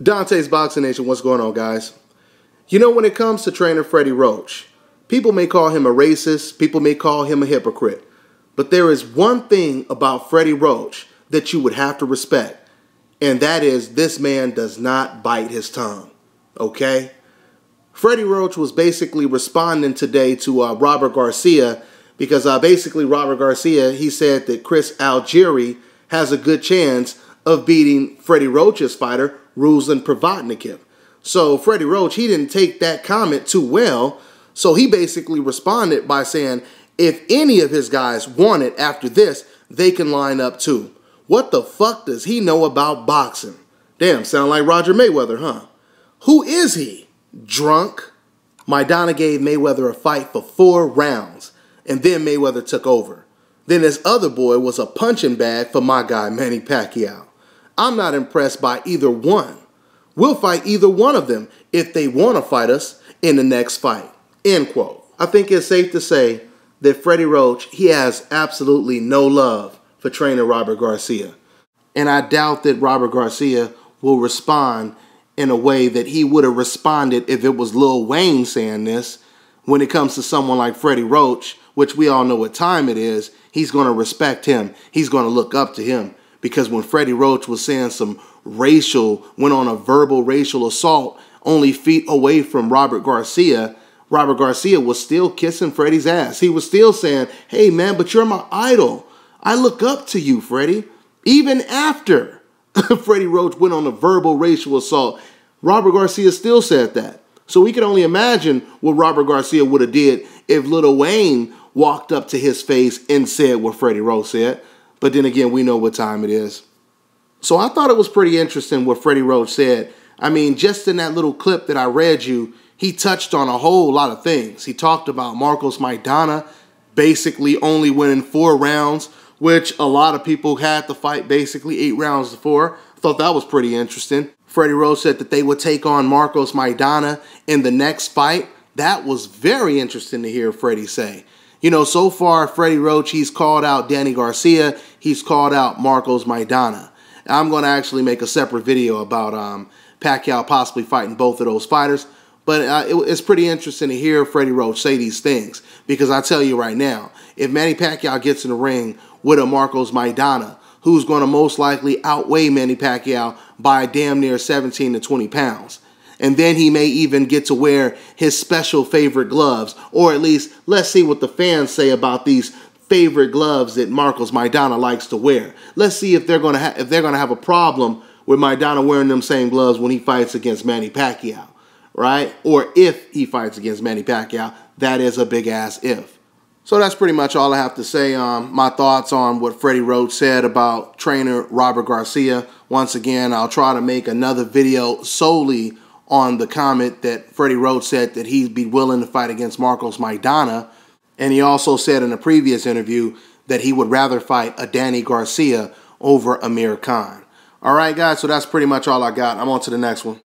Dante's Boxing Nation, what's going on, guys? You know, when it comes to trainer Freddie Roach, people may call him a racist, people may call him a hypocrite, but there is one thing about Freddie Roach that you would have to respect, and that is this man does not bite his tongue, okay? Freddie Roach was basically responding today to Robert Garcia because basically Robert Garcia, he said that Chris Algieri has a good chance of beating Freddie Roach's fighter, Ruslan Provodnikov. So Freddie Roach, he didn't take that comment too well, so he basically responded by saying if any of his guys want it after this, they can line up too. What the fuck does he know about boxing? Damn, sound like Roger Mayweather, huh? Who is he? Drunk? Maidana gave Mayweather a fight for 4 rounds, and then Mayweather took over. Then his other boy was a punching bag for my guy, Manny Pacquiao. I'm not impressed by either one. We'll fight either one of them if they want to fight us in the next fight. End quote. I think it's safe to say that Freddie Roach, he has absolutely no love for trainer Robert Garcia. And I doubt that Robert Garcia will respond in a way that he would have responded if it was Lil Wayne saying this. When it comes to someone like Freddie Roach, which we all know what time it is, he's going to respect him. He's going to look up to him. Because when Freddie Roach was saying went on a verbal racial assault only feet away from Robert Garcia was still kissing Freddie's ass. He was still saying, hey man, but you're my idol. I look up to you, Freddie. Even after Freddie Roach went on a verbal racial assault, Robert Garcia still said that. So we can only imagine what Robert Garcia would have did if Lil Wayne walked up to his face and said what Freddie Roach said. But then again, we know what time it is. So I thought it was pretty interesting what Freddie Roach said. I mean, just in that little clip that I read you, he touched on a whole lot of things. He talked about Marcos Maidana basically only winning 4 rounds, which a lot of people had to fight basically 8 rounds to 4. I thought that was pretty interesting. Freddie Roach said that they would take on Marcos Maidana in the next fight. That was very interesting to hear Freddie say. You know, so far, Freddie Roach, he's called out Danny Garcia. He's called out Marcos Maidana. I'm going to actually make a separate video about Pacquiao possibly fighting both of those fighters. But it's pretty interesting to hear Freddie Roach say these things. Because I tell you right now, if Manny Pacquiao gets in the ring with a Marcos Maidana, who's going to most likely outweigh Manny Pacquiao by damn near 17 to 20 pounds. And then he may even get to wear his special favorite gloves. Or at least, let's see what the fans say about these favorite gloves that Marcos Maidana likes to wear. Let's see if they're going to have a problem with Maidana wearing them same gloves when he fights against Manny Pacquiao, right? Or if he fights against Manny Pacquiao, that is a big-ass if. So that's pretty much all I have to say. My thoughts on what Freddie Roach said about trainer Robert Garcia. Once again, I'll try to make another video solely on the comment that Freddie Roach said that he'd be willing to fight against Marcos Maidana. And he also said in a previous interview that he would rather fight a Danny Garcia over Amir Khan. All right, guys, so that's pretty much all I got. I'm on to the next one.